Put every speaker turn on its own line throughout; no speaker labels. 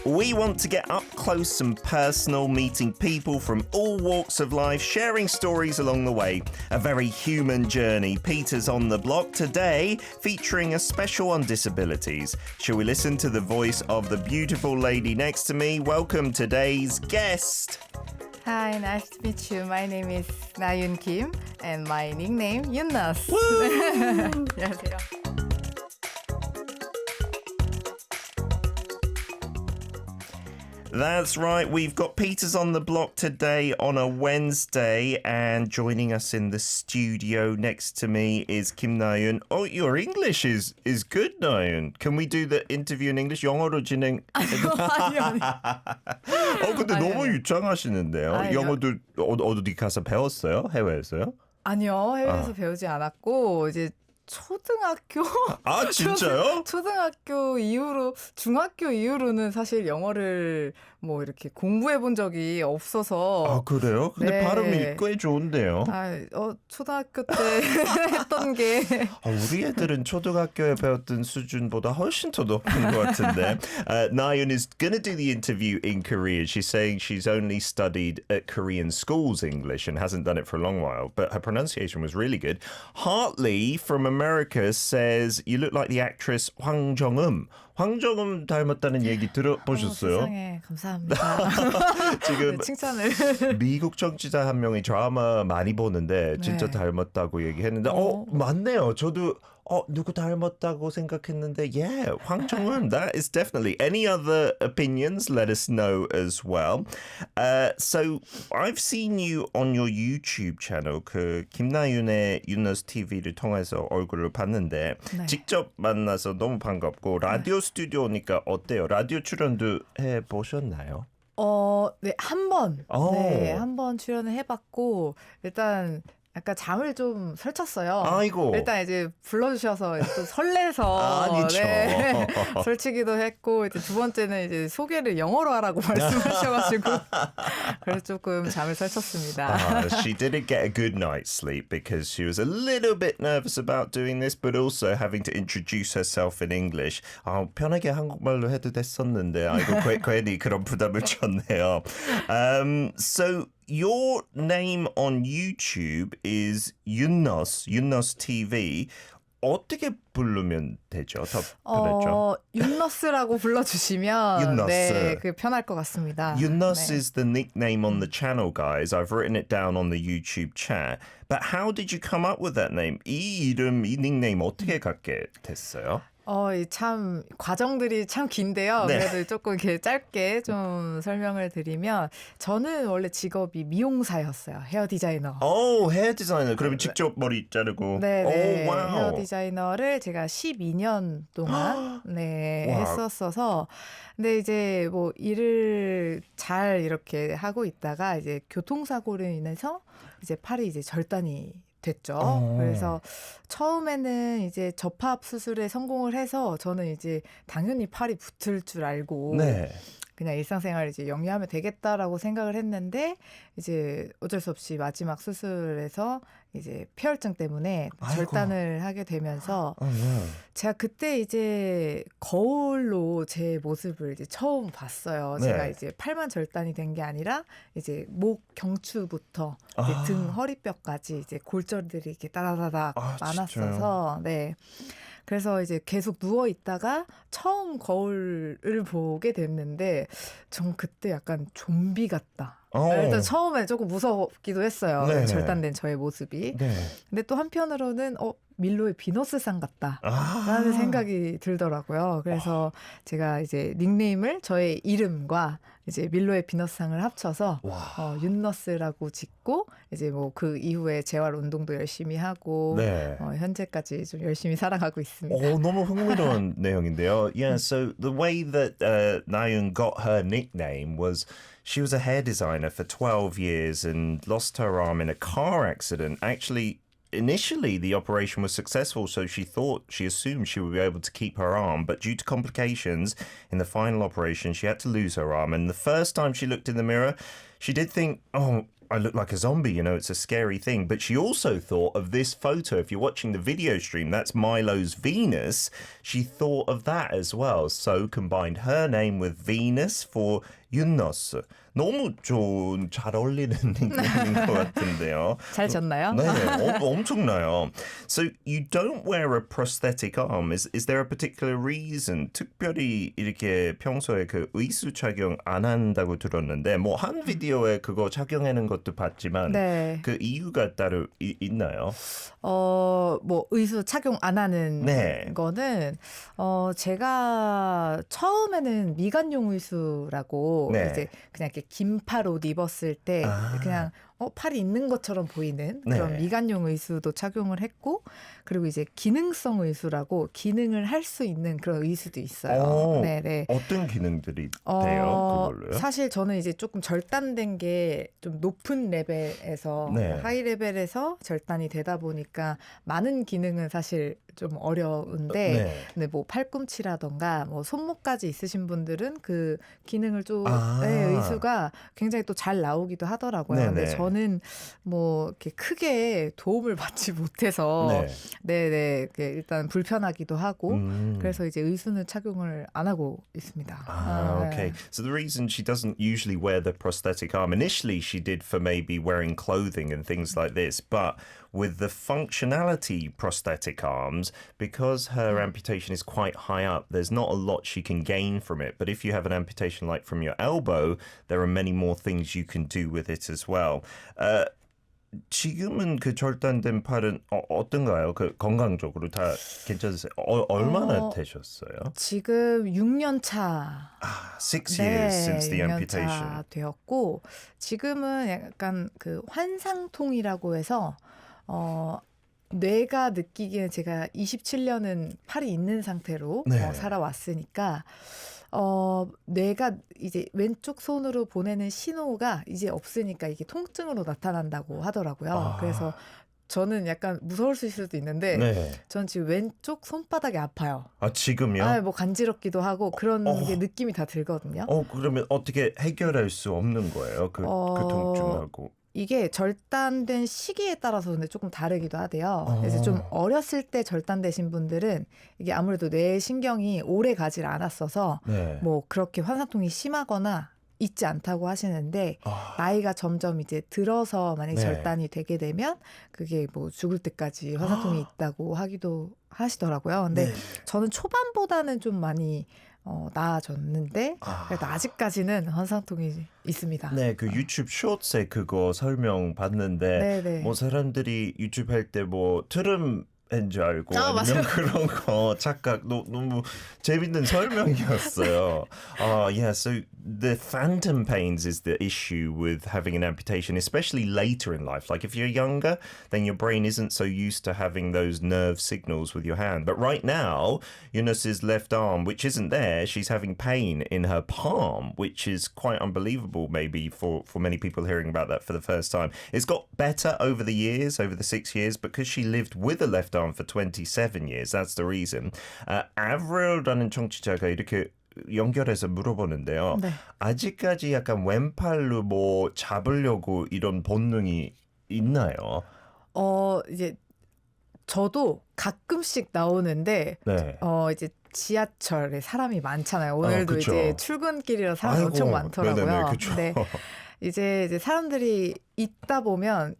We want to get up close and personal, meeting people from all walks of life, sharing stories along the way. A very human journey. Peter's on the block today, featuring a special on disabilities. Shall we listen to the voice of the beautiful lady next to me? Welcome today's guest.
Hi, nice to meet you. My name is Nayoon Kim and my nickname Yunnas. 안녕하세요.
That's right, we've got Peter's on the block today on a Wednesday, and joining us in the studio next to me is Kim Nayoon. Oh, your English is good, Nayoon. Can we do the interview in English? 영어로 진행.
아니요.
근데 너무 유창하시는데요.
아니요.
영어도 어디 가서 배웠어요? 해외에서요?
아니요, 해외에서 배우지 않았고 이제 초등학교
아, 진짜요?
초등학교 이후로 중학교 이후로는 사실 영어를 뭐 이렇게 공부해 본 적이 없어서.
아, 그래요? 근데
네.
발음이 꽤 좋은데요.
초등학교 때 했던 게
우리 애들은 초등학교에 배웠던 수준보다 훨씬 더 높은 것 같은데. Nayoon is going to do the interview in Korean. She's saying she's only studied at Korean schools English and hasn't done it for a long while, but her pronunciation was really good. Hartley from America says you look like the actress Hwang Jung-eum. 황 정음 닮았다는 얘기 들어보셨어요?
세상에 감사합니다.
지금
네, 칭찬을.
미국 청취자 한 명이 드라마 많이 보는데 진짜
네.
닮았다고 얘기했는데 맞네요. 저도 누구 닮았다고 생각했는데 yeah, 황정은, that is definitely. Any other opinions? Let us know as well. So I've seen you on your YouTube channel. 그 김나윤의 윤너스 TV를 통해서 얼굴을 봤는데
네.
직접 만나서 너무 반갑고 라디오 스튜디오니까 어때요? 라디오 출연도 해보셨나요?
네, 한 번 출연을 해봤고, 일단, 약간 잠을 좀 설쳤어요.
아이고.
일단 이제 불러주셔서 또 설레서.
아니죠.
네, 설치기도 했고, 이제 두 번째는 이제 소개를 영어로 하라고 말씀하셔가지고, 그래서 조금 잠을 설쳤습니다.
She didn't get a good night's sleep because she was a little bit nervous about doing this, but also having to introduce herself in English. 편하게 한국말로 해도 됐었는데, 괜히 그런 부담을 줬네요. So your name on YouTube is Yunnos TV. 어떻게 부르면 되죠? 더 편하죠?
윤너스라고 불러주시면
윤너스.
네, 그 편할 것 같습니다.
Yunnos
네.
is the nickname on the channel, guys. I've written it down on the YouTube chat. But how did you come up with that name? 이 이름, 이 닉네임 어떻게 갖게 됐어요?
참 과정들이 참 긴데요.
네.
그래도 조금 이렇게 짧게 좀 설명을 드리면 저는 원래 직업이 미용사였어요. 헤어 디자이너.
헤어 디자이너. 그러면 직접 머리 자르고.
네,
와우.
헤어 디자이너를 제가 12년 동안
와우.
했었어서 근데 이제 뭐 일을 잘 이렇게 하고 있다가 이제 교통사고로 인해서 이제 팔이 이제 절단이 됐죠. 그래서 처음에는 이제 접합 수술에 성공을 해서 저는 이제 당연히 팔이 붙을 줄 알고
네.
그냥 일상생활을 이제 영위하면 되겠다라고 생각을 했는데 이제 어쩔 수 없이 마지막 수술에서 이제 폐혈증 때문에 절단을 하게 되면서 제가 그때 이제 거울로 제 모습을 이제 처음 봤어요.
네.
제가 이제 팔만 절단이 된 게 아니라 이제 목 경추부터 이제 등 허리뼈까지 이제 골절들이 이렇게 따다다닥 많았어서 네. 그래서 이제 계속 누워 있다가 처음 거울을 보게 됐는데 전 그때 약간 좀비 같다. 일단 처음에 조금 무섭기도 했어요.
네.
절단된 저의 모습이.
네.
근데 또 한편으로는 밀로의 비너스상 같다라는 생각이 들더라고요. 그래서 제가 이제 닉네임을 저의 이름과 이제 밀로의 비너스상을 합쳐서 윤너스라고 짓고 이제 뭐 그 이후에 재활 운동도 열심히 하고
네.
현재까지 좀 열심히 살아가고 있습니다.
너무 흥미로운 내용인데요. Yeah, so the way that Nayoon got her nickname was she was a hair designer for 12 years and lost her arm in a car accident. Actually, initially the operation was successful, so she assumed she would be able to keep her arm, but due to complications in the final operation, she had to lose her arm. And the first time she looked in the mirror, she did think, I look like a zombie, you know, it's a scary thing. But she also thought of this photo. If you're watching the video stream, that's Milo's Venus. She thought of that as well. So combined her name with Venus for 윤너스. 너무 좋은, 잘 어울리는 닉네임인 것 같은데요.
잘 졌나요?
네, 엄청나요. So you don't wear a prosthetic arm. Is there a particular reason? 특별히 이렇게 평소에 그 의수 착용 안 한다고 들었는데 뭐 한 비디오에 그거 착용하는 것도 봤지만
네.
그 이유가 따로 있나요?
뭐 의수 착용 안 하는
네.
거는 제가 처음에는 미간용 의수라고
네.
이제 그냥 이렇게 긴팔 옷 입었을 때 그냥 팔이 있는 것처럼 보이는 그런
네.
미간용 의수도 착용을 했고 그리고 이제 기능성 의수라고 기능을 할 수 있는 그런 의수도 있어요. 네네.
어떤 기능들이 돼요? 그걸로요?
사실 저는 이제 조금 절단된 게 좀 높은 레벨에서
네.
하이 레벨에서 절단이 되다 보니까 많은 기능은 사실 좀 어려운데
네.
근데 뭐 팔꿈치라던가 뭐 손목까지 있으신 분들은 그 기능을 좀
아.
의수가 굉장히 또 잘 나오기도 하더라고요.
네네.
근데 저는 뭐 이렇게 크게 도움을 받지 못해서 네네 일단 불편하기도 하고 그래서 이제 의수는 착용을 안 하고 있습니다.
Okay. So the reason she doesn't usually wear the prosthetic arm, initially she did for maybe wearing clothing and things like this, but with the functionality prosthetic arms, because her amputation is quite high up, there's not a lot she can gain from it. But if you have an amputation like from your elbow, there are many more things you can do with it as well. 지금은 그 절단된 팔은 어떤가요? 그 건강적으로 다 괜찮으세요? 얼마나 되셨어요?
지금 6년 차.
6 years since the
6년
amputation.
차 되었고 지금은 약간 그 환상통이라고 해서 뇌가 느끼기에는 제가 27년은 팔이 있는 상태로
네.
살아왔으니까 뇌가 이제 왼쪽 손으로 보내는 신호가 이제 없으니까 이게 통증으로 나타난다고 하더라고요. 그래서 저는 약간 무서울 수도 있는데
네.
전 지금 왼쪽 손바닥이 아파요.
지금요?
뭐 간지럽기도 하고 그런 게 느낌이 다 들거든요.
그러면 어떻게 해결할 수 없는 거예요? 그 통증하고.
이게 절단된 시기에 따라서 근데 조금 다르기도 하대요. 그래서 좀 어렸을 때 절단되신 분들은 이게 아무래도 뇌 신경이 오래 가질 않았어서
네.
뭐 그렇게 환상통이 심하거나 있지 않다고 하시는데 나이가 점점 이제 들어서 만약에
네.
절단이 되게 되면 그게 뭐 죽을 때까지 환상통이 있다고 하기도 하시더라고요. 근데 저는 초반보다는 좀 많이 나아졌는데 그래도 아직까지는 환상통이 있습니다.
네, 그 유튜브 쇼츠에 그거 설명 봤는데
네네.
뭐 사람들이 유튜브 할 때 뭐 트름 줄 알고 아니면 그런 거 착각 너무 재밌는 설명이었어요. Yeah, so the phantom pains is the issue with having an amputation, especially later in life. Like if you're younger, then your brain isn't so used to having those nerve signals with your hand. But right now, Eunice's left arm, which isn't there, she's having pain in her palm, which is quite unbelievable maybe for many people hearing about that for the first time. It's got better over the years, over the 6 years, because she lived with a left arm for 27 years. That's the reason. Avril라는 청취자가 이렇게 연결해서 물어보는데요.
네.
아직까지 약간 왼팔로 뭐 잡으려고 이런 본능이 있나요?
이제 저도 가끔씩 나오는데
네.
이제 지하철에 사람이 많잖아요. 오늘도
그쵸.
이제 출근길이라 사람이 엄청 많더라고요.
네네네, 그쵸.
근데 이제 사람들이 있다 보면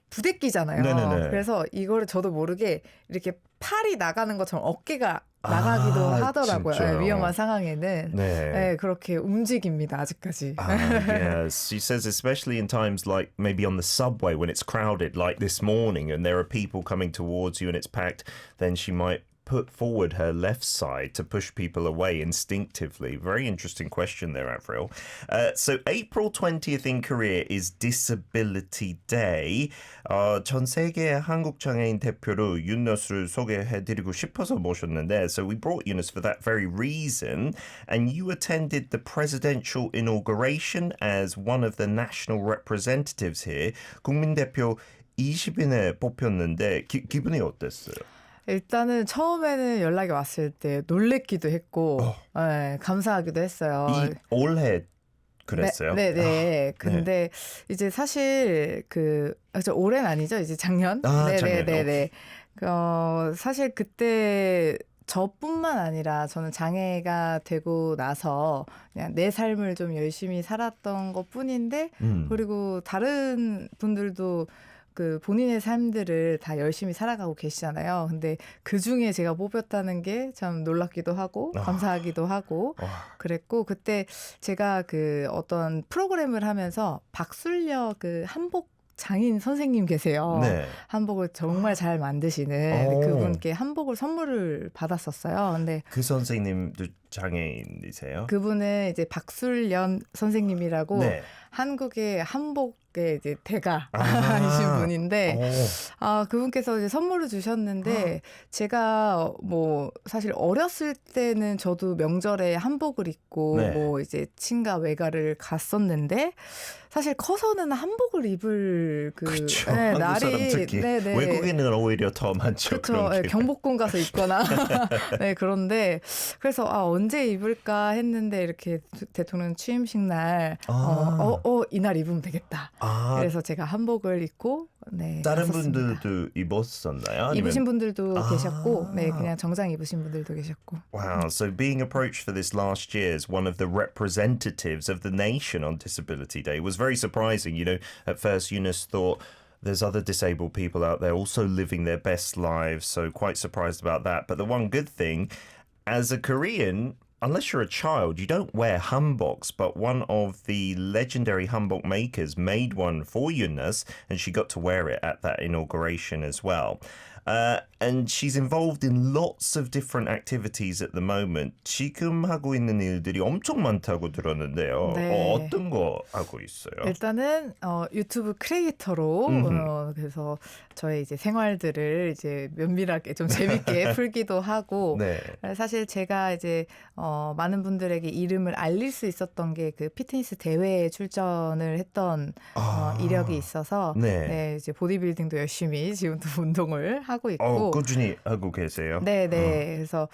부대끼잖아요.
네네네.
그래서 이거를 저도 모르게 이렇게 팔이 나가는 것처럼 어깨가 나가기도 하더라고요.
진짜요?
위험한 상황에는
네.
그렇게 움직입니다. 아직까지.
Yes, she says especially in times like maybe on the subway when it's crowded like this morning and there are people coming towards you and it's packed, then she might put forward her left side to push people away instinctively. Very interesting question there, Avril. So April 20th in Korea is Disability Day. 전 세계 한국 장애인 대표로 윤너스를 소개해드리고 싶어서 모셨는데, so we brought Eunice for that very reason. And you attended the presidential inauguration as one of the national representatives here. 국민대표 20인에 뽑혔는데 기분이 어땠어요?
일단은 처음에는 연락이 왔을 때 놀랬기도 했고 감사하기도 했어요.
올해 그랬어요?
네. 근데 이제 사실 올해는 아니죠. 이제 작년.
작년에.
사실 그때 저뿐만 아니라 저는 장애가 되고 나서 그냥 내 삶을 좀 열심히 살았던 것뿐인데 그리고 다른 분들도 본인의 삶들을 다 열심히 살아가고 계시잖아요. 근데 그 중에 제가 뽑혔다는 게 참 놀랍기도 하고 감사하기도 하고 그랬고 그때 제가 어떤 프로그램을 하면서 박술려 한복 장인 선생님 계세요.
네.
한복을 정말 잘 만드시는 그분께 한복을 선물을 받았었어요. 근데
그 선생님도 장애인이세요?
그분은 이제 박술련 선생님이라고
네.
한국의 한복의 이제 대가이신 분인데 그분께서 이제 선물을 주셨는데 제가 사실 어렸을 때는 저도 명절에 한복을 입고
네.
이제 친가 외가를 갔었는데 사실 커서는 한복을 입을
그쵸.
날이
한국 사람 특히 외국인은 오히려 더 많죠.
그렇죠. 경복궁 가서 입거나 네 그런데 그래서 언제 입을까 했는데 이렇게 대통령 취임식 날 이날 입으면 되겠다. 그래서 제가 한복을 입고
다른
갔었습니다.
분들도 입었었나요? 아니면...
입으신 분들도 계셨고 그냥 정장 입으신 분들도 계셨고.
Wow, so being approached for this last year as one of the representatives of the nation on Disability Day was very surprising. You know, at first Eunice thought there's other disabled people out there also living their best lives, so quite surprised about that. But the one good thing, as a Korean, unless you're a child, you don't wear hanboks, but one of the legendary hanbok makers made one for Eunice, and she got to wear it at that inauguration as well. And she's involved in lots of different activities at the moment. 지금 하고 있는 일들이 엄청 많다고 들었는데요.
네.
어떤 거 하고 있어요?
일단은 유튜브 크리에이터로 그래서 저의 이제 생활들을 이제 면밀하게 좀 재밌게 풀기도 하고
네.
사실 제가 이제 많은 분들에게 이름을 알릴 수 있었던 게 피트니스 대회에 출전을 했던 이력이 있어서 이제 보디빌딩도 열심히 지금도 운동을 하고 있고
꾸준히 하고 계세요?
네. 그래서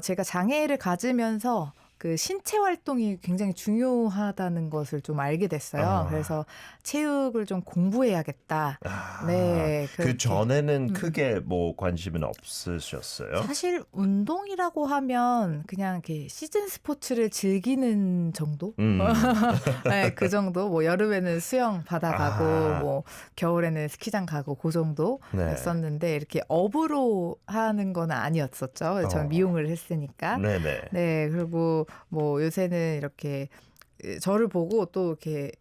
제가 장애를 가지면서 신체 활동이 굉장히 중요하다는 것을 좀 알게 됐어요. 그래서 체육을 좀 공부해야겠다. 네.
그 전에는 크게 관심은 없으셨어요?
사실 운동이라고 하면 그냥 이렇게 시즌 스포츠를 즐기는 정도? 네, 그 정도. 여름에는 수영 바다 가고 겨울에는 스키장 가고 그 정도였었는데 이렇게 업으로 하는 건 아니었었죠. 저는 미용을 했으니까.
네네.
네, 그리고 요새는 이렇게 저를 보고 또 이렇게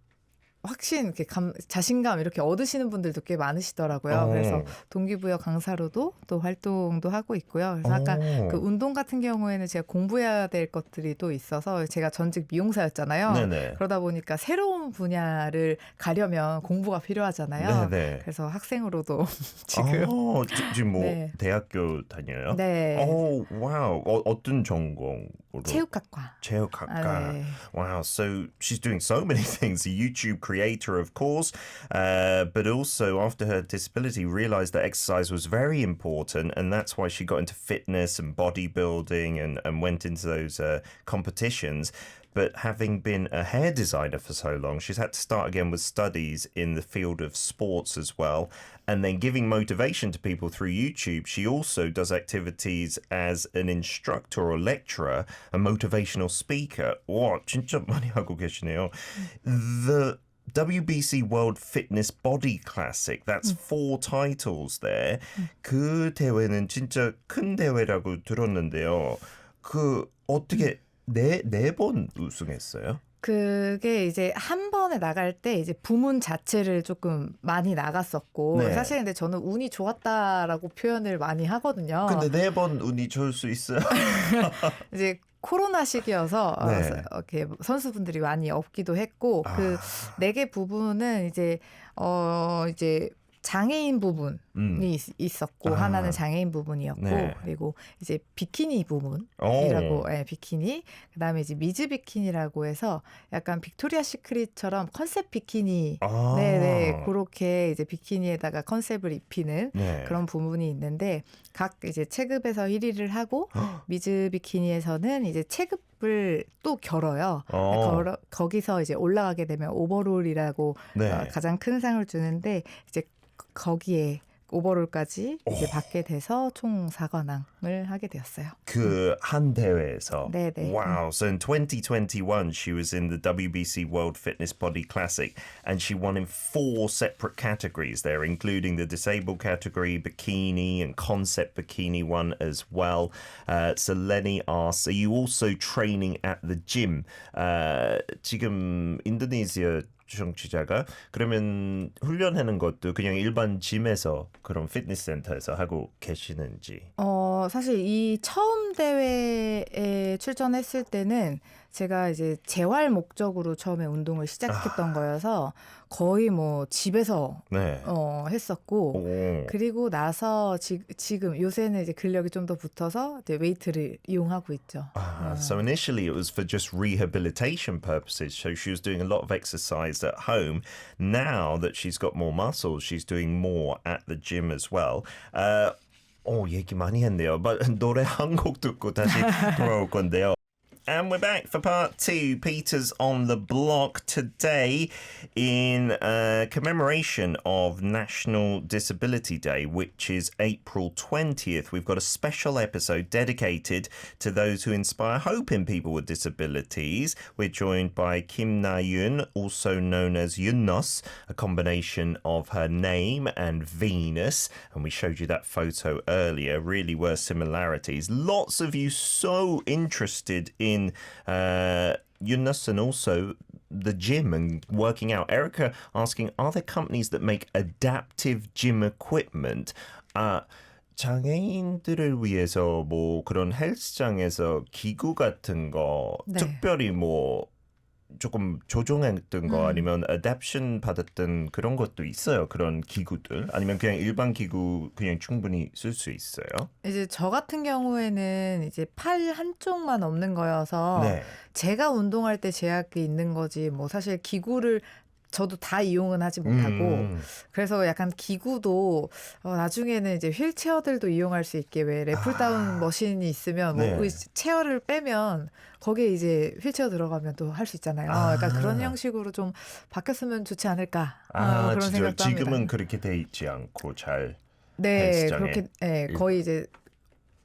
확신, 이렇게 자신감 이렇게 얻으시는 분들도 꽤 많으시더라고요. 그래서 동기부여 강사로도 또 활동도 하고 있고요. 그래서 아까 운동 같은 경우에는 제가 공부해야 될 것들이 또 있어서 제가 전직 미용사였잖아요.
네네.
그러다 보니까 새로운 분야를 가려면 공부가 필요하잖아요.
네네.
그래서 학생으로도 지금
지금 대학교 다녀요?
네.
와우. 어떤 전공으로?
체육학과.
네. Wow. So she's doing so many things. A YouTube creator, of course, but also after her disability realized that exercise was very important, and that's why she got into fitness and bodybuilding and went into those competitions. But having been a hair designer for so long, she's had to start again with studies in the field of sports as well. And then giving motivation to people through YouTube, she also does activities as an instructor or lecturer, a motivational speaker. 와, 진짜 많이 하고 계시네요. The WBC World Fitness Body Classic, that's 4 titles there. 그 대회는 진짜 큰 대회라고 들었는데요. 어떻게 네 번 우승했어요?
그게 이제 한 번에 나갈 때 이제 부문 자체를 조금 많이 나갔었고 사실 근데 저는 운이 좋았다라고 표현을 많이 하거든요.
근데 4번 운이 좋을 수 있어요?
이제 코로나 시기여서 이렇게 선수분들이 많이 없기도 했고 그 4개 부분은 이제 장애인 부분이 있었고 하나는 장애인 부분이었고
네.
그리고 이제 비키니 부분이라고 비키니 그다음에 이제 미즈 비키니라고 해서 약간 빅토리아 시크릿처럼 컨셉 비키니 네네 그렇게 이제 비키니에다가 컨셉을 입히는
네.
그런 부분이 있는데 각 이제 체급에서 1위를 하고 미즈 비키니에서는 이제 체급을 또 겨뤄요. 거기서 이제 올라가게 되면 오버롤이라고
네.
가장 큰 상을 주는데 이제 거기에 오버롤까지 이제 받게 돼서 총 4관왕을 하게 되었어요.
그 한 대회에서.
네네.
Wow. So in 2021, she was in the WBC World Fitness Body Classic, and she won in 4 separate categories there, including the disabled category, bikini, and concept bikini one as well. So Lenny asks, are you also training at the gym? 지금 인도네시아 청취자가 그러면 훈련하는 것도 그냥 일반 짐에서 그런 피트니스 센터에서 하고 계시는지.
사실 이 처음 대회에 출전했을 때는 제가 이제 재활 목적으로 처음에 운동을 시작했던 거여서 거의 뭐 집에서
네.
했었고 그리고 나서 지금 요새는 이제 근력이 좀 더 붙어서 이제 웨이트를 이용하고 있죠.
So initially it was for just rehabilitation purposes. So she was doing a lot of exercise at home. Now that she's got more muscles, she's doing more at the gym as well. 얘기 많이 했네요. 노래 한 곡 듣고 다시 돌아올 건데요. And we're back for part 2. Peter's on the block today in commemoration of National Disability Day, which is April 20th. We've got a special episode dedicated to those who inspire hope in people with disabilities. We're joined by Kim Na-yoon, also known as Yunnos, a combination of her name and Venus. And we showed you that photo earlier. Really were similarities. Lots of you so interested in Yunus and also the gym and working out. Erica asking, are there companies that make adaptive gym equipment? 장애인들을 위해서 뭐 그런 헬스장에서 기구 같은 거 특별히 뭐 조금 조종했던 거 아니면 어댑션 받았던 그런 것도 있어요. 그런 기구들 아니면 그냥 일반 기구 그냥 충분히 쓸 수 있어요.
이제 저 같은 경우에는 이제 팔 한쪽만 없는 거여서 제가 운동할 때 제약이 있는 거지 뭐 사실 기구를 저도 다 이용은 하지 못하고 그래서 약간 기구도 나중에는 이제 휠체어들도 이용할 수 있게 왜 래플다운 머신이 있으면 뭐 체어를 빼면 거기에 이제 휠체어 들어가면 또 할 수 있잖아요. 약간 그런 형식으로 좀 바뀌었으면 좋지 않을까 그런 생각도 합니다.
지금은 그렇게 돼 있지 않고 잘
헬스장에. 그렇게 거의 이제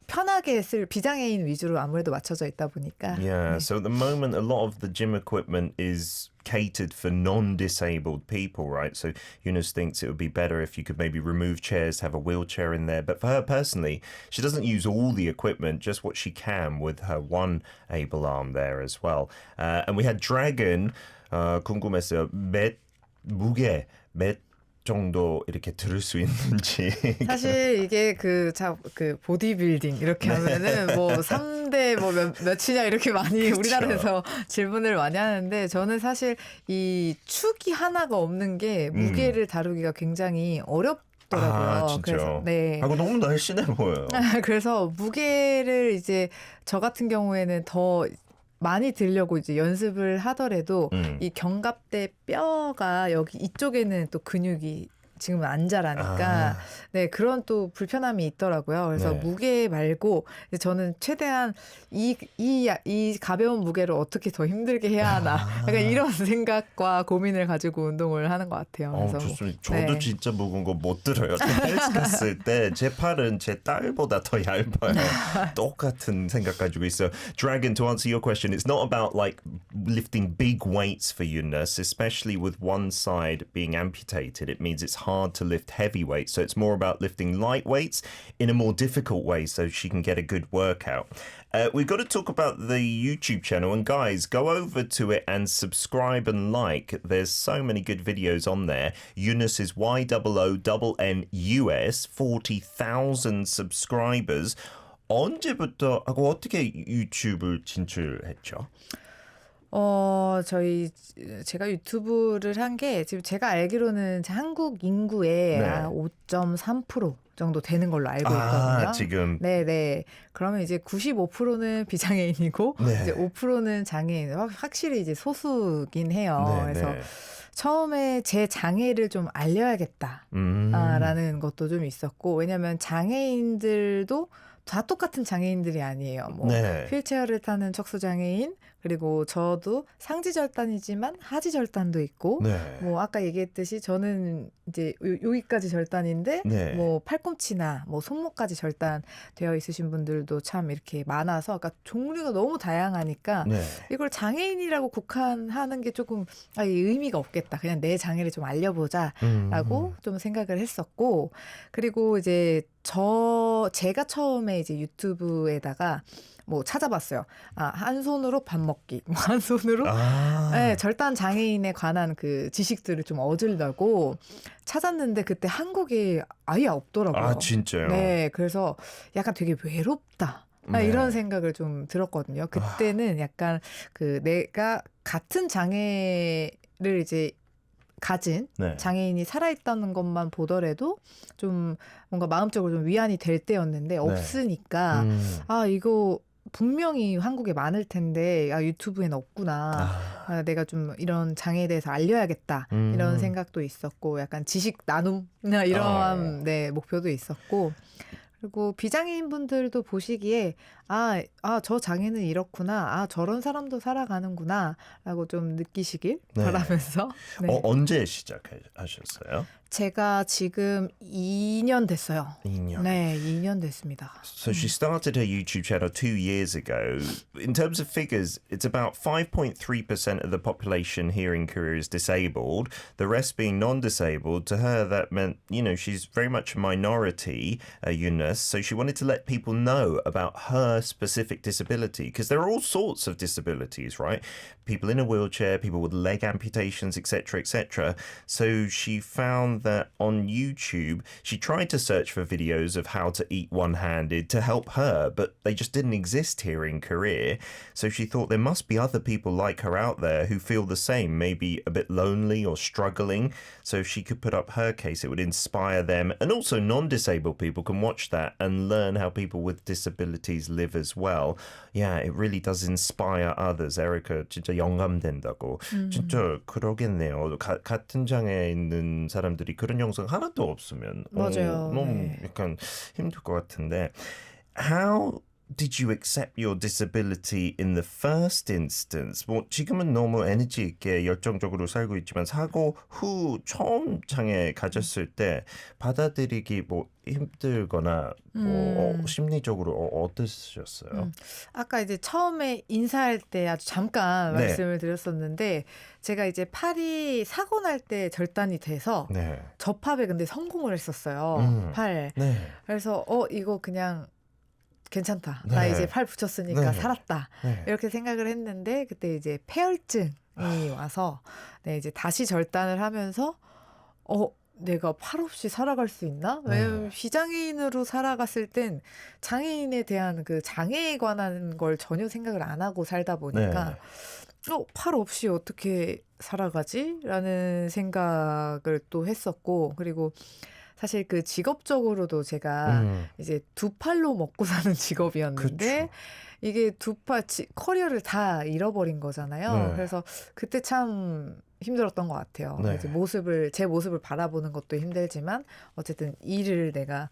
편하게 쓸 비장애인 위주로 아무래도 맞춰져 있다 보니까.
Yeah, so at the moment a lot of the gym equipment is catered for non-disabled people, right? So Eunice thinks it would be better if you could maybe remove chairs, have a wheelchair in there. But for her personally, she doesn't use all the equipment, just what she can with her one able arm there as well. And we had Dragon, 궁금했어요. 무게, 몇 정도 이렇게 들을 수 있는지.
사실 이게 그 보디빌딩 이렇게 하면은 뭐 3대 뭐 몇이냐 이렇게 많이 그쵸. 우리나라에서 질문을 많이 하는데 저는 사실 이 축이 하나가 없는 게 무게를 다루기가 굉장히 어렵더라고요.
진짜.
그래서
하고 너무 날씬해 보여요.
그래서 무게를 이제 저 같은 경우에는 더 많이 들려고 이제 연습을 하더라도 이 견갑대 뼈가 여기 이쪽에는 또 근육이 지금은 안 자라니까 그런 또 불편함이 있더라고요. 그래서 무게 말고 저는 최대한 이 가벼운 무게를 어떻게 더 힘들게 해야 하나 약간 이런 생각과 고민을 가지고 운동을 하는 것 같아요. 그래서
좋습니다. 저도 진짜 무거운 거 못 들어요. 헬스 갔을 때 제 팔은 제 딸보다 더 얇아요. 똑같은 생각 가지고 있어요. Dragon, to answer your question, it's not about like lifting big weights for Yunus, especially with one side being amputated. It means it's hard to lift heavy weights. So it's more about lifting light weights in a more difficult way so she can get a good workout. We've got to talk about the YouTube channel. And guys, go over to it and subscribe and like. There's so many good videos on there. Yunus is YOONNUS, 40,000 subscribers. 언제부터 하고 어떻게 유튜브를 진출했죠?
제가 유튜브를 한 게 지금 제가 알기로는 한국 인구의
네.
5.3% 정도 되는 걸로 알고 있거든요.
지금.
네네. 그러면 이제 95%는 비장애인이고
네.
이제 5%는 장애인. 확실히 이제 소수긴 해요.
네,
그래서
네.
처음에 제 장애를 좀 알려야겠다. 라는 것도 좀 있었고 왜냐하면 장애인들도 다 똑같은 장애인들이 아니에요. 뭐
네.
휠체어를 타는 척수장애인 그리고 저도 상지절단이지만 하지절단도 있고
네.
뭐 아까 얘기했듯이 저는 이제 여기까지 절단인데
네.
뭐 팔꿈치나 뭐 손목까지 절단되어 있으신 분들도 참 이렇게 많아서 그러니까 종류가 너무 다양하니까
네.
이걸 장애인이라고 국한하는 게 조금 의미가 없겠다. 그냥 내 장애를 좀 알려보자라고 좀 생각을 했었고 그리고 이제 제가 처음에 이제 유튜브에다가 뭐 찾아봤어요. 한 손으로 밥 먹기, 뭐 한 손으로 네, 절단 장애인에 관한 그 지식들을 좀 얻으려고 찾았는데 그때 한국에 아예 없더라고요.
진짜요?
네, 그래서 약간 되게 외롭다.
네.
이런 생각을 좀 들었거든요. 그때는 약간 그 내가 같은 장애를 이제 가진
네.
장애인이 살아있다는 것만 보더라도 좀 뭔가 마음적으로 좀 위안이 될 때였는데 없으니까 이거 분명히 한국에 많을 텐데 유튜브에는 없구나. 내가 좀 이런 장애에 대해서 알려야겠다. 이런 생각도 있었고 약간 지식 나눔 이런 네, 목표도 있었고 그리고 비장애인 분들도 보시기에 저 장애는 이렇구나. 저런 사람도 살아가는구나. 라고 좀 느끼시길 바라면서. 네.
언제 시작하셨어요?
제가 지금 2년 됐어요.
2년.
네, 2년 됐습니다.
So she started her YouTube channel 2 years ago. In terms of figures, it's about 5.3% of the population here in Korea is disabled. The rest being non-disabled. To her, that meant, she's very much a minority, Eunice. So she wanted to let people know about her specific disability because there are all sorts of disabilities, right? People in a wheelchair, people with leg amputations, etc., etc. So she found that on YouTube, she tried to search for videos of how to eat one-handed to help her, but they just didn't exist here in Korea. So she thought there must be other people like her out there who feel the same, maybe a bit lonely or struggling. So if she could put up her case, it would inspire them. And also non-disabled people can watch that and learn how people with disabilities live as well. Yeah, it really does inspire others. Erica, 진짜 영감된다고. 진짜 그러겠네요. 같은 장애에 있는 사람들이 그런 영상 하나도 없으면
맞아요.
너무 약간 힘들 것 같은데. How did you accept your disability in the first instance? 뭐 지금은 너무 에너지 있게 열정적으로 살고 있지만 사고 후 처음 장애 가졌을 때 받아들이기 뭐 힘들거나 뭐 심리적으로 어떠셨어요?
아까 이제 처음에 인사할 때 아주 잠깐 말씀을 드렸었는데 제가 이제 팔이 사고 날 때 절단이 돼서 접합에 근데 성공을 했었어요. 팔. 그래서 이거 그냥 괜찮다. 나 이제 팔 붙였으니까 살았다. 이렇게 생각을 했는데 그때 이제 폐혈증이 와서 이제 다시 절단을 하면서 내가 팔 없이 살아갈 수 있나? 왜냐면 비장애인으로 살아갔을 땐 장애인에 대한 그 장애에 관한 걸 전혀 생각을 안 하고 살다 보니까 팔 없이 어떻게 살아가지? 라는 생각을 또 했었고 그리고 사실 그 직업적으로도 제가 이제 두 팔로 먹고 사는 직업이었는데
그쵸.
이게 커리어를 다 잃어버린 거잖아요. 그래서 그때 참 힘들었던 것 같아요. 이제 제 모습을 바라보는 것도 힘들지만 어쨌든 일을 내가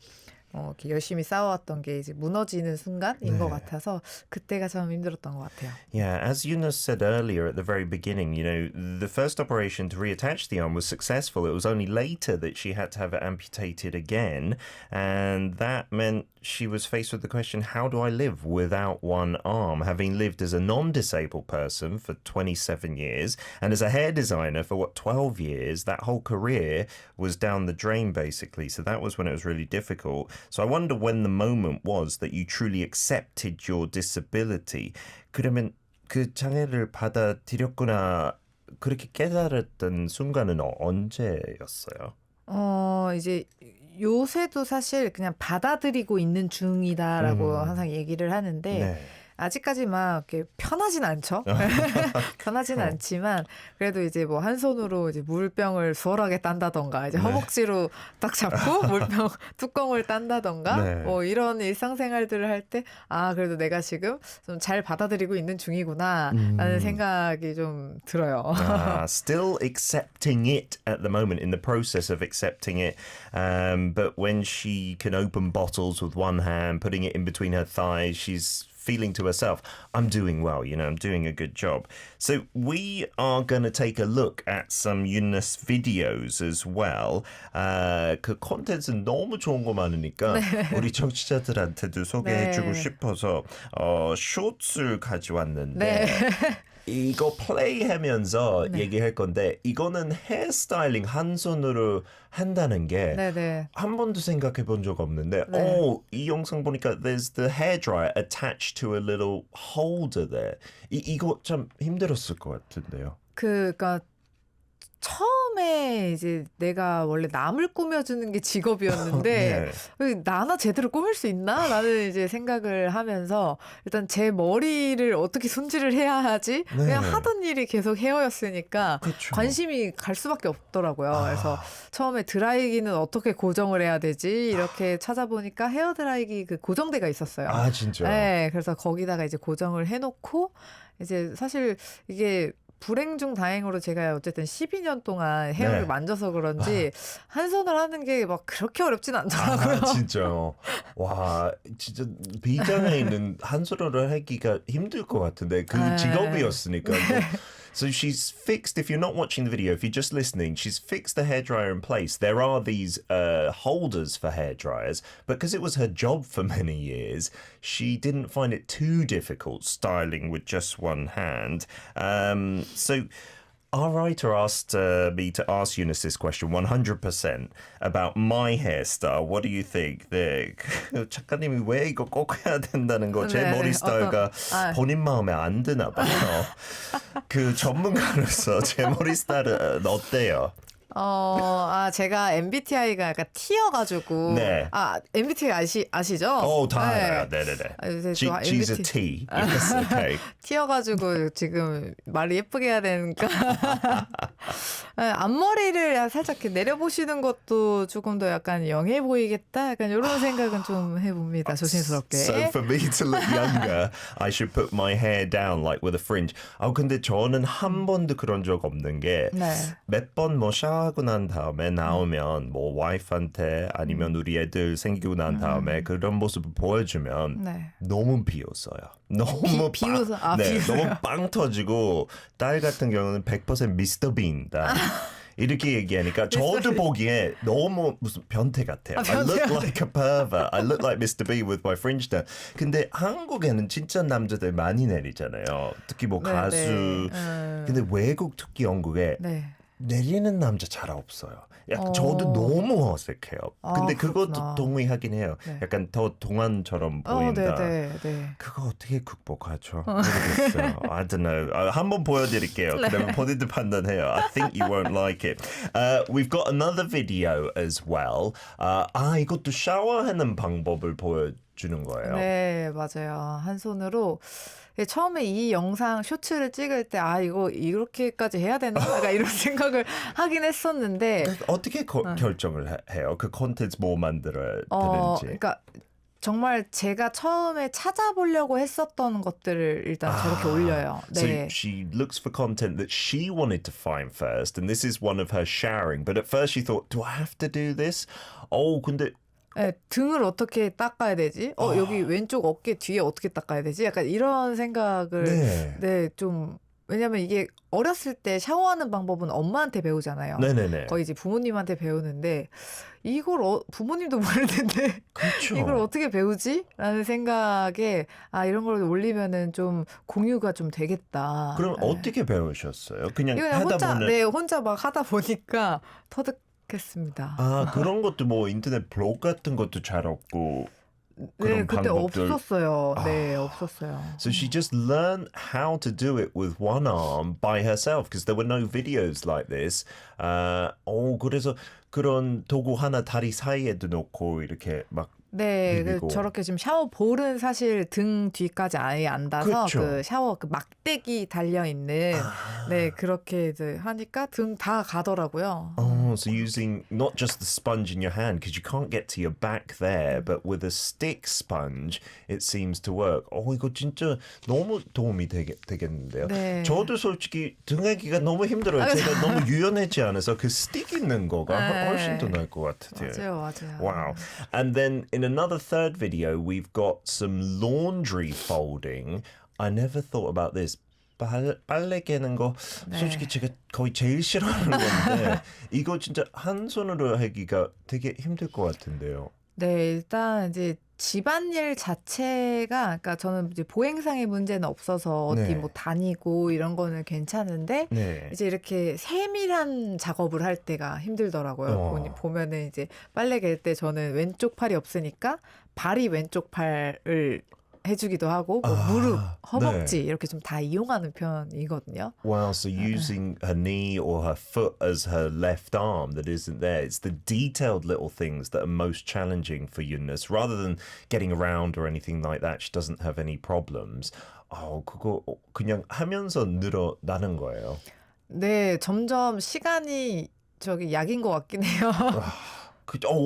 이렇게 열심히 쌓아왔던 게 이제 무너지는 순간인 것 같아서 그때가 참 힘들었던 것 같아요.
Yeah, as Eunice said earlier at the very beginning, the first operation to reattach the arm was successful. It was only later that she had to have it amputated again. And that meant she was faced with the question, how do I live without one arm? Having lived as a non-disabled person for 27 years and as a hair designer for 12 years, that whole career was down the drain basically. So that was when it was really difficult. So I wonder when the moment was that you truly accepted your disability. 그러면 그 장애를 받아들였구나 그렇게 깨달았던 순간은 언제였어요?
이제 요새도 사실 그냥 받아들이고 있는 중이다라고 항상 얘기를 하는데 아직까지 막 이렇게 편하진 않죠. 편하진 않지만 그래도 이제 뭐 한 손으로 이제 물병을 수월하게 딴다던가 이제 허벅지로 딱 잡고 물병 뚜껑을 딴다던가
네.
뭐 이런 일상생활들을 할 때 아 그래도 내가 지금 좀 잘 받아들이고 있는 중이구나라는 생각이 좀 들어요.
Still accepting it at the moment, in the process of accepting it. But when she can open bottles with one hand, putting it in between her thighs, she's feeling to herself, I'm doing well, you know, I'm doing a good job. So we are going to take a look at some Yunus videos as well. 그 콘텐츠는 너무 좋은 거 많으니까 우리 청취자들한테도 소개해주고 싶어서 쇼츠를 가져왔는데 이거 플레이하면서 얘기할 건데 이거는 헤어스타일링 한 손으로 한다는 게 한 번도 생각해 본 적 없는데 이 영상 보니까 there's the hairdryer attached to a little holder there. 이거 참 힘들었을 것 같은데요.
그러니까 처음에 이제 내가 원래 남을 꾸며주는 게 직업이었는데 나나 제대로 꾸밀 수 있나? 라는 이제 생각을 하면서 일단 제 머리를 어떻게 손질을 해야 하지? 그냥 하던 일이 계속 헤어였으니까 관심이 갈 수밖에 없더라고요. 그래서 처음에 드라이기는 어떻게 고정을 해야 되지? 이렇게 찾아보니까 헤어 드라이기 그 고정대가 있었어요.
아 진짜?
네, 그래서 거기다가 이제 고정을 해놓고 이제 사실 이게 불행 중 다행으로 제가 어쨌든 12년 동안 헤어를 만져서 그런지 한 손을 하는 게 막 그렇게 어렵진 않더라고요.
아, 진짜요? 와, 진짜 비장에 있는 한 손으로 하기가 힘들 것 같은데 그 직업이었으니까. So she's fixed, if you're not watching the video, if you're just listening, she's fixed the hairdryer in place. There are these holders for hairdryers, but because it was her job for many years, she didn't find it too difficult styling with just one hand. So our writer asked me to ask Eunice this question 100% about my hairstyle. What do you think? 네, 작가님이 왜 이거 꼭 해야 된다는 거 제 머리 스타일가 본인 마음에 안 드나 봐요. 그 전문가로서 제 머리 스타일은 어때요?
제가 MBTI가 약간 T여가지고. MBTI 아시죠?
다 알아요. 네네네. She's a T. Yes, okay.
T여가지고 지금 말을 예쁘게 해야 되니까. 앞머리를 살짝 이렇게 내려보시는 것도 조금 더 약간 영해 보이겠다. 약간 이런 생각은 좀 해봅니다. 조심스럽게.
So for me to look younger, I should put my hair down like with a fringe. 근데 저는 한 번도 그런 적 없는 게 몇 번 뭐 샤워하고 난 다음에 나오면 뭐 와이프한테 아니면 우리 애들 생기고 난 다음에 그런 모습을 보여주면 너무 비웃어요. 너무
비웃어?
너무 빵 터지고 딸 같은 경우는 100% 미스터 빈다. 이렇게 얘기하니까 저도 보기에 너무 무슨 변태 같아요. I look like a pervert. I look like Mr. B with my fringe down. 근데 한국에는 진짜 남자들 많이 내리잖아요. 특히 뭐 가수. 근데 외국 특히 영국에 내리는 남자 잘 없어요. 약간 저도 너무 어색해요. 근데 그것도 동의하긴 해요. 약간 더 동안처럼 보인다. 그거 어떻게 극복하죠? 모르겠어요. I don't know. 한번 보여드릴게요. 그러면 본인들 판단해요. I think you won't like it. We've got another video as well. 이것도 샤워하는 방법을 보여주는 거예요.
네, 맞아요. 한 손으로. 처음에 이 영상 쇼츠를 찍을 때 이거 이렇게까지 해야 되나? 약간 이런 생각을 하긴 했었는데
어떻게 결정을 해요? 그 콘텐츠 뭐 만들어야 되는지.
그러니까 정말 제가 처음에 찾아보려고 했었던 것들을 일단 저렇게 올려요.
So she looks for content that she wanted to find first, and this is one of her showering. But at first she thought, do I have to do this? 근데
등을 어떻게 닦아야 되지? 여기 왼쪽 어깨 뒤에 어떻게 닦아야 되지? 약간 이런 생각을 좀 왜냐면 이게 어렸을 때 샤워하는 방법은 엄마한테 배우잖아요. 거의 이제 부모님한테 배우는데 이걸 부모님도 모를 텐데 이걸 어떻게 배우지? 라는 생각에 이런 걸 올리면은 좀 공유가 좀 되겠다.
그럼 어떻게 배우셨어요? 그냥 하다 보면
혼자 막 하다 보니까 터득했습니다.
그런 것도 뭐 인터넷 블로그 같은 것도 잘 없고
그때 방법들. 없었어요. 없었어요.
So she just learned how to do it with one arm by herself because there were no videos like this. 그래서 그런 도구 하나 다리 사이에도 놓고 이렇게 막
네,
비비고.
저렇게 지금 샤워 볼은 사실 등 뒤까지 아예 안 닿아서
그쵸.
그 샤워 그 막대기 달려 있는 네 그렇게 이제 하니까 등 다 가더라고요.
Oh, so using not just the sponge in your hand because you can't get to your back there, but with a stick sponge, it seems to work. 이거 진짜 너무 도움이 되겠는데요.
네.
저도 솔직히 등하기가 너무 힘들어요. 제가 너무 유연하지 않아서 그 스틱 있는 거가
네.
훨씬 더 나을 것 같아요.
맞아요.
Wow. And then in another third video, we've got some laundry folding. I never thought about this. 빨래 개는 거 솔직히 제가 거의 제일 싫어하는 건데 이거 진짜 한 손으로 하기가 되게 힘들 것 같은데요.
네, 일단 이제 집안일 자체가 그러니까 저는 이제 보행상의 문제는 없어서 어디
네.
뭐 다니고 이런 거는 괜찮은데
네.
이제 이렇게 세밀한 작업을 할 때가 힘들더라고요. 보면은 이제 빨래 갤 때 저는 왼쪽 팔이 없으니까 발이 왼쪽 팔을 해주기도 하고 뭐 무릎, 허벅지
네.
이렇게 좀 다 이용하는 편이거든요.
Wow, so using her knee or her foot as her left arm that isn't there. It's the detailed little things that are most challenging for Eunice. Rather than getting around or anything like that, she doesn't have any problems. 그거 그냥 하면서 늘어나는 거예요.
네, 점점 시간이 저기 약인 것 같긴 해요.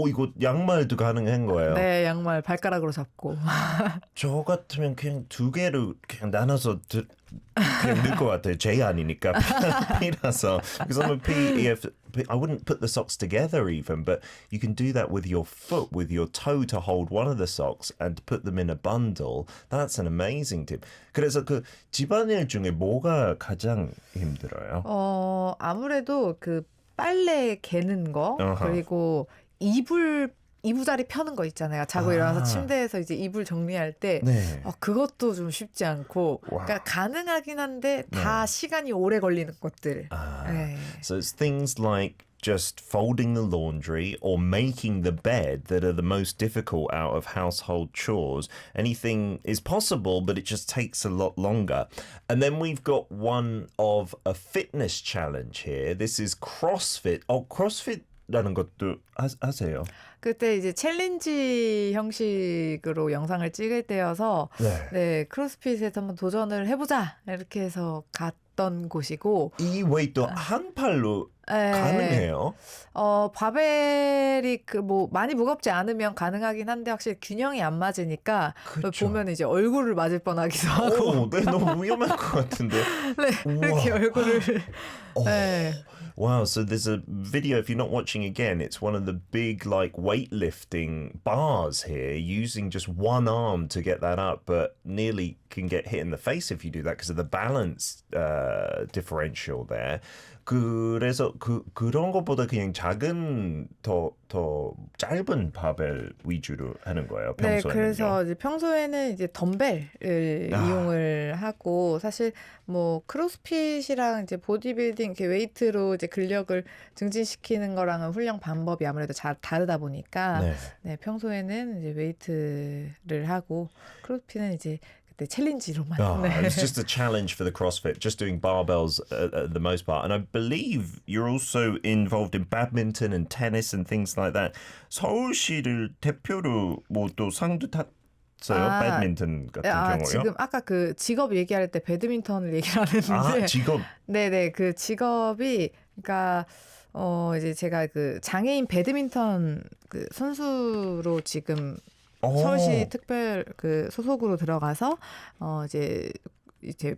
이거 양말도 가능한 거예요.
네, 양말 발가락으로 잡고.
저 같으면 그냥 두 개를 그냥 나눠서 그냥 넣을 것 같아요. 제 아니니까 P라서. Because I'm a P. I wouldn't put the socks together even, but you can do that with your foot, with your toe to hold one of the socks and put them in a bundle. That's an amazing tip. 그래서 그 집안일 중에 뭐가 가장 힘들어요?
아무래도 그 빨래 개는 거 그리고 이부자리 펴는 거 있잖아요. 자고 일어나서 침대에서 이제 이불 정리할 때
네.
그것도 좀 쉽지 않고 그러니까 가능하긴 한데 다 시간이 오래 걸리는 것들. 네.
So it's things like just folding the laundry or making the bed that are the most difficult out of household chores. Anything is possible, but it just takes a lot longer. And then we've got one of a fitness challenge here. This is CrossFit. CrossFit라는 것도 하세요?
그때 이제 챌린지 형식으로 영상을 찍을 때여서 네, 크로스핏에서 한번 도전을 해보자 이렇게 해서 갔던 곳이고
이 웨이트 한 팔로 가능해요?
바벨이 뭐 많이 무겁지 않으면 가능하긴 한데 확실히 균형이 안 맞으니까 보면 이제 얼굴을 맞을 뻔하기도 하고.
네, 너무 위험할 것 같은데.
네, 이렇게 얼굴을. 네.
Wow, so there's a video, if you're not watching again, it's one of the big like weightlifting bars here, using just one arm to get that up, but nearly can get hit in the face if you do that because of the balance differential there. 그래서 그런 것보다 그냥 작은 더 짧은 바벨 위주로 하는 거예요. 평소에는요.
네, 그래서 이제 평소에는 이제 덤벨을 이용을 하고 사실 뭐 크로스핏이랑 이제 보디빌딩 이렇게 웨이트로 이제 근력을 증진시키는 거랑은 훈련 방법이 아무래도 다르다 보니까 네, 평소에는 이제 웨이트를 하고 크로스핏은 이제 네, 챌린지로만.
It was just a challenge for the CrossFit, just doing barbells at the most part. And I believe you're also involved in badminton and tennis and things like that. 서울시를 대표로 뭐 또 상도 탔어요? 배드민턴 같은 경우요?
지금 아까 그 직업 얘기할 때 배드민턴을 얘기를 안 했는데.
직업?
네네, 그 직업이 그러니까 이제 제가 그 장애인 배드민턴 그 선수로 지금 서울시 특별 그 소속으로 들어가서 이제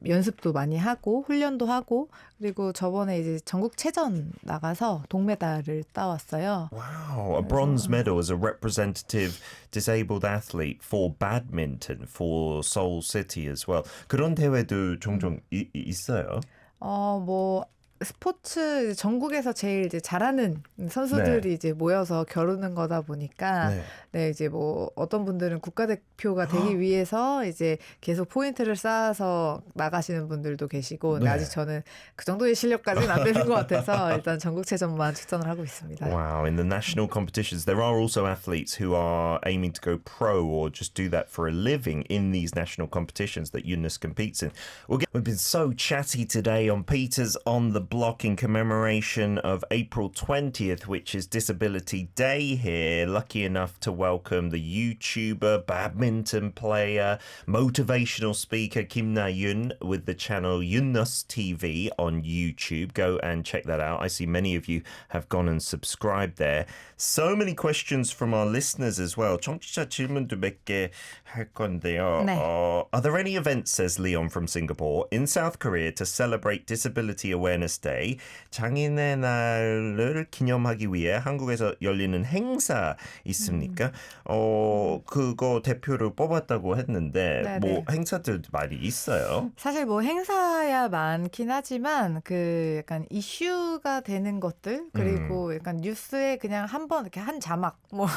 연습도 많이 하고 훈련도 하고 그리고 저번에 이제 전국체전 나가서 동메달을 따왔어요.
Wow, a bronze medal as a representative disabled athlete for badminton for Seoul City as well. 그런 대회도 종종 있어요?
뭐 스포츠 전국에서 제일 이제 잘하는 선수들이 이제 모여서 겨루는 거다 보니까 네, 이제 뭐 어떤 분들은 국가대표가 되기 위해서 이제 계속 포인트를 쌓아서 나가시는 분들도 계시고 근데 아직 저는 그 정도의 실력까지는 안 되는 것 같아서 일단 전국체전만 출전을 하고 있습니다.
Wow, in the national competitions there are also athletes who are aiming to go pro or just do that for a living in these national competitions that Eunice competes in. We've been so chatty today on Peters on the block in commemoration of April 20th, which is Disability Day here. Lucky enough to welcome the YouTuber, badminton player, motivational speaker Kim Na-yoon with the channel Yunus TV on YouTube. Go and check that out. I see many of you have gone and subscribed there. So many questions from our listeners as well. 청취자 질문도 몇 개 할 건데요.
네.
Are there any events, says Leon from Singapore, in South Korea to celebrate Disability Awareness Day? 장인의 날을 기념하기 위해 한국에서 열리는 행사 있습니까? 그거 대표를 뽑았다고 했는데
네네.
뭐 행사들 많이 있어요.
사실 뭐 행사야 많긴 하지만 그 약간 이슈가 되는 것들 그리고 약간 뉴스에 그냥 한 번 이렇게 한 자막 뭐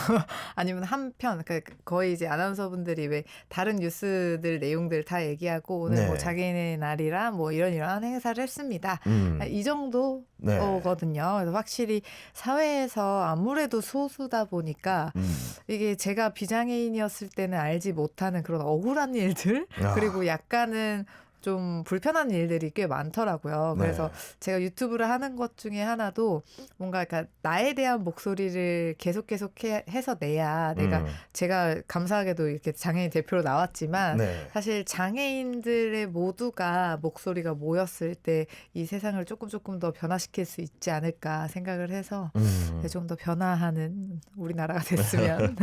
아니면 한 편 거의 이제 아나운서분들이 왜 다른 뉴스들 내용들 다 얘기하고 오늘
네.
뭐 자기네 날이라 뭐 이런 행사를 했습니다. 이 정도거든요.
네.
그래서 확실히 사회에서 아무래도 소수다 보니까 이게 제가 비장애인이었을 때는 알지 못하는 그런 억울한 일들 그리고 약간은 좀 불편한 일들이 꽤 많더라고요. 그래서
네.
제가 유튜브를 하는 것 중에 하나도 뭔가 그러니까 나에 대한 목소리를 계속 해서 내야 내가 제가 감사하게도 이렇게 장애인 대표로 나왔지만
네.
사실 장애인들의 모두가 목소리가 모였을 때 이 세상을 조금 더 변화시킬 수 있지 않을까 생각을 해서 좀 더 변화하는 우리나라가 됐으면.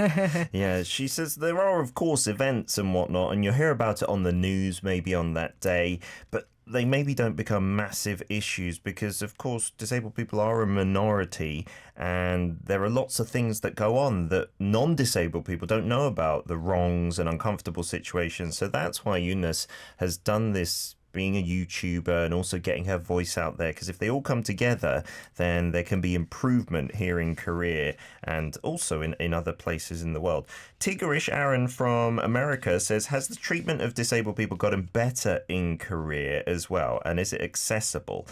Yeah, she says there are, of course, events and whatnot, and you'll hear about it on the news maybe on that day, but they maybe don't become massive issues because, of course, disabled people are a minority and there are lots of things that go on that non-disabled people don't know about, the wrongs and uncomfortable situations. So that's why Eunice has done this, being a YouTuber and also getting her voice out there, because if they all come together, then there can be improvement here in Korea and also in other places in the world. Tigerish Aaron from America says, has the treatment of disabled people gotten better in Korea as well? And is it accessible?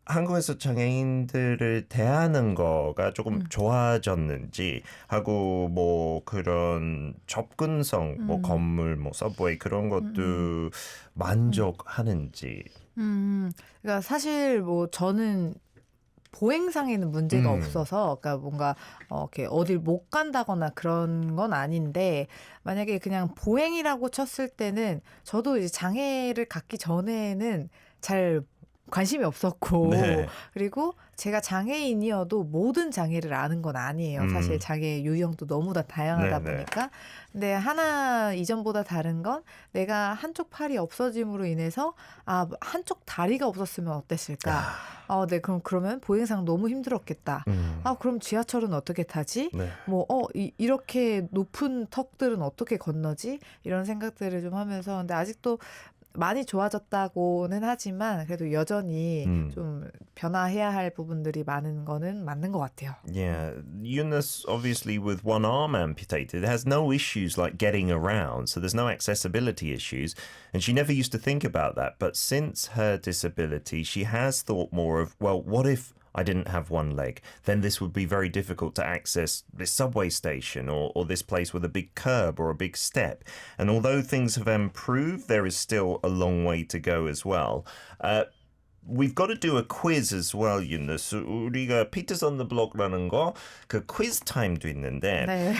한국에서 장애인들을 대하는 거가 조금 좋아졌는지 하고 뭐 그런 접근성 뭐 건물 뭐 서브웨이 그런 것도 만족하는지.
그러니까 사실 뭐 저는 보행상에는 문제가 없어서 그러니까 뭔가 이렇게 어딜 못 간다거나 그런 건 아닌데 만약에 그냥 보행이라고 쳤을 때는 저도 이제 장애를 갖기 전에는 잘 관심이 없었고
네.
그리고 제가 장애인이어도 모든 장애를 아는 건 아니에요. 사실 장애 유형도 너무 다 다양하다
네네.
보니까. 근데 하나 이전보다 다른 건 내가 한쪽 팔이 없어짐으로 인해서 한쪽 다리가 없었으면 어땠을까? 네, 그러면 보행상 너무 힘들었겠다. 그럼 지하철은 어떻게 타지?
네.
이렇게 높은 턱들은 어떻게 건너지? 이런 생각들을 좀 하면서 근데 아직도 많이 좋아졌다고는 하지만 그래도 여전히 좀 변화해야 할 부분들이 많은 거는 맞는 것 같아요.
Yeah, Eunice, obviously with one arm amputated, has no issues like getting around, so there's no accessibility issues, and she never used to think about that. But since her disability, she has thought more of, well, what if I didn't have one leg? Then this would be very difficult to access this subway station or this place with a big curb or a big step. And although things have improved, there is still a long way to go as well. We've got to do a quiz as well, Eunice. 우리가 Peters on the Block라는 거, 그 quiz time도 있는데
네.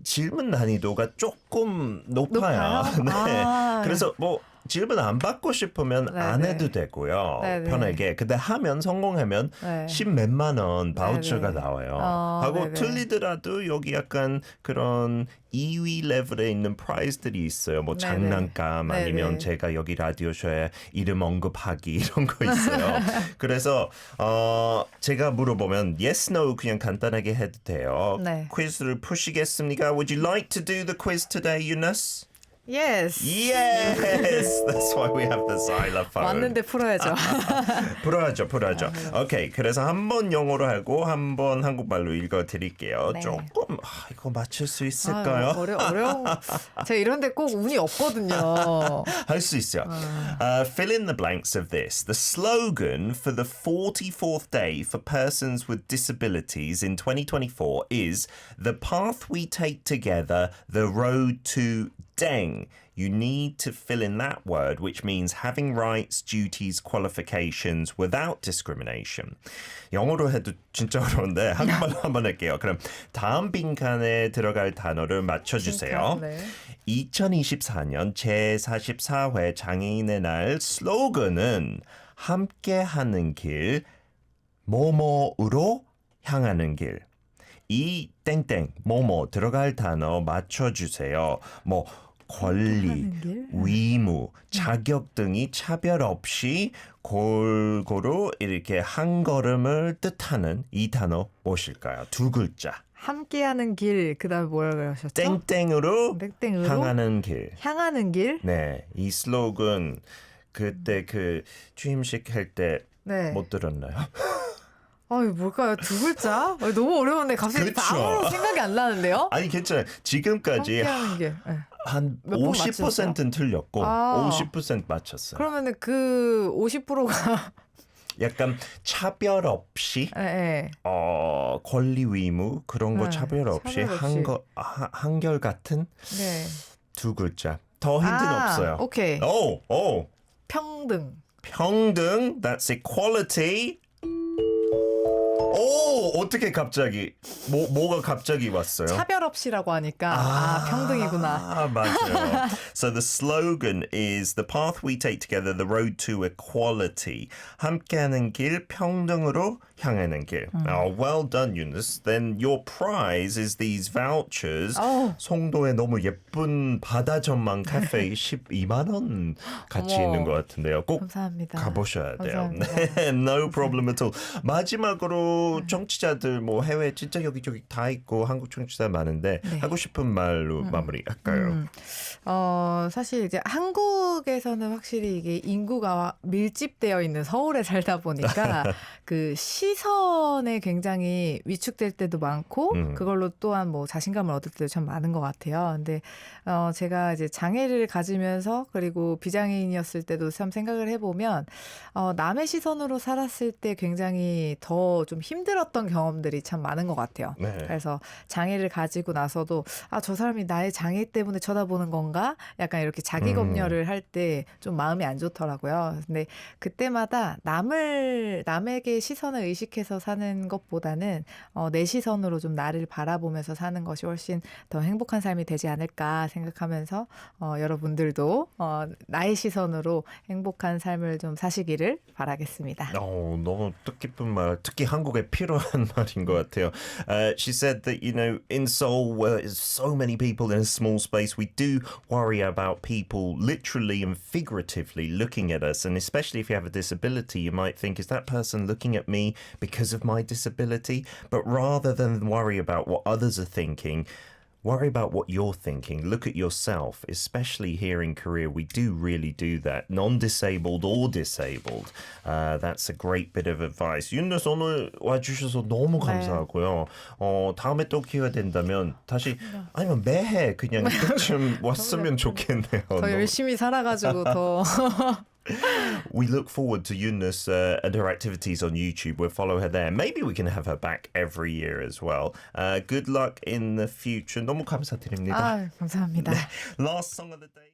질문 난이도가 조금 높아요.
높아요?
네. 그래서 뭐 질문 안 받고 싶으면
네네.
안 해도 되고요.
네네.
편하게. 근데 하면 성공하면
네.
10몇만 원 바우처가
네네.
나와요. 하고
네네.
틀리더라도 여기 약간 그런 2위 레벨에 있는 프라이즈들이 있어요. 뭐
네네.
장난감 아니면
네네.
제가 여기 라디오쇼에 이름 언급하기 이런 거 있어요. 그래서 제가 물어보면 yes, no 그냥 간단하게 해도 돼요.
네.
퀴즈를 푸시겠습니까? Would you like to do the quiz today, Eunice?
Yes.
Yes! That's why we have the xylophone.
왔는데 풀어야죠.
풀어야죠. 오케이, 그래서 한 번 영어로 하고 한 번 한국말로 읽어드릴게요.
네.
조금 이거 맞출 수 있을까요?
어려워. 제가 이런데 꼭 운이 없거든요.
할 수 있어요. Fill in the blanks of this. The slogan for the 44th day for persons with disabilities in 2024 is the path we take together, the road to 땡. You need to fill in that word, which means having rights, duties, qualifications without discrimination. 영어로 해도 진짜 어려운데 한국말로 한번 할게요. 그럼 다음 빈칸에 들어갈 단어를 맞춰주세요.
네.
2024년 제44회 장애인의 날 슬로건은 함께하는 길, 뭐뭐으로 향하는 길. 이 땡땡 뭐뭐 들어갈 단어 맞춰주세요. 뭐 권리, 의무, 자격 등이 차별 없이 골고루 이렇게 한 걸음을 뜻하는 이 단어 무엇일까요? 두 글자.
함께하는 길, 그다음에 뭐라고 하셨죠?
땡땡으로
땡땡으로
향하는 길.
향하는 길.
네, 이 슬로건 그때 그 취임식 할 때 못
네.
들었나요?
이거 뭘까요? 두 글자? 너무 어려운데 갑자기
그쵸.
아무런 생각이 안 나는데요?
아니 괜찮아요. 지금까지
함께하는 길. 네.
한
몇번
50%는 틀렸고
아.
50% 맞췄어요.
그러면은 그 50%가
약간 차별 없이
네.
권리 의무 그런 거
네,
차별 없이
차별 없이.
한결 같은
네.
두 글자. 더 힌트는 없어요.
오케이.
오.
평등.
평등. That's equality. 오, 어떻게 갑자기 뭐가 갑자기 왔어요?
차별 없이라고 하니까 평등이구나.
맞아요. So the slogan is the path we take together, the road to equality. 함께하는 길, 평등으로 향하는 길. Well done, Eunice. Then your prize is these vouchers. 송도에 너무 예쁜 바다 전망 카페 12만 원 같이
어머.
있는 것 같은데요. 꼭
감사합니다.
가보셔야 돼요.
감사합니다.
네, no problem at all. 마지막으로 청취자들 뭐 해외 진짜 여기저기 다 있고 한국 청취자 많은데
네.
하고 싶은 말로 마무리할까요?
사실 이제 한국에서는 확실히 이게 인구가 밀집되어 있는 서울에 살다 보니까 그 시선에 굉장히 위축될 때도 많고 그걸로 또한 뭐 자신감을 얻을 때도 참 많은 것 같아요. 근데 제가 이제 장애를 가지면서 그리고 비장애인이었을 때도 참 생각을 해보면 남의 시선으로 살았을 때 굉장히 더 좀 힘들었던 경험들이 참 많은 것 같아요.
네.
그래서 장애를 가지고 나서도 저 사람이 나의 장애 때문에 쳐다보는 건가? 약간 이렇게 자기 검열을 할 때 좀 마음이 안 좋더라고요. 근데 그때마다 남에게 시선을 의식해서 사는 것보다는 내 시선으로 좀 나를 바라보면서 사는 것이 훨씬 더 행복한 삶이 되지 않을까 생각하면서 여러분들도 나의 시선으로 행복한 삶을 좀 사시기를 바라겠습니다.
너무 뜻깊은 말, 특히 한국에 필요한 말인 것 같아요. She said that, in Seoul, where there's so many people in a small space, we do worry about people literally and figuratively looking at us. And especially if you have a disability, you might think, is that person looking at me because of my disability? But rather than worry about what others are thinking, worry about what you're thinking. Look at yourself, especially here in Korea. We do really do that. Non-disabled or disabled. That's a great bit of advice. 윤누스 오늘 와주셔서 너무 감사하고요. 다음에 또 기회가 된다면 다시 아니면 매해 그냥 이때쯤 왔으면 좋겠네요.
더 열심히 살아가지고 더
We look forward to Eunice and her activities on YouTube. We'll follow her there. Maybe we can have her back every year as well. Good luck in the future. 너무 감사드립니다.
감사합니다.
Last song of the day.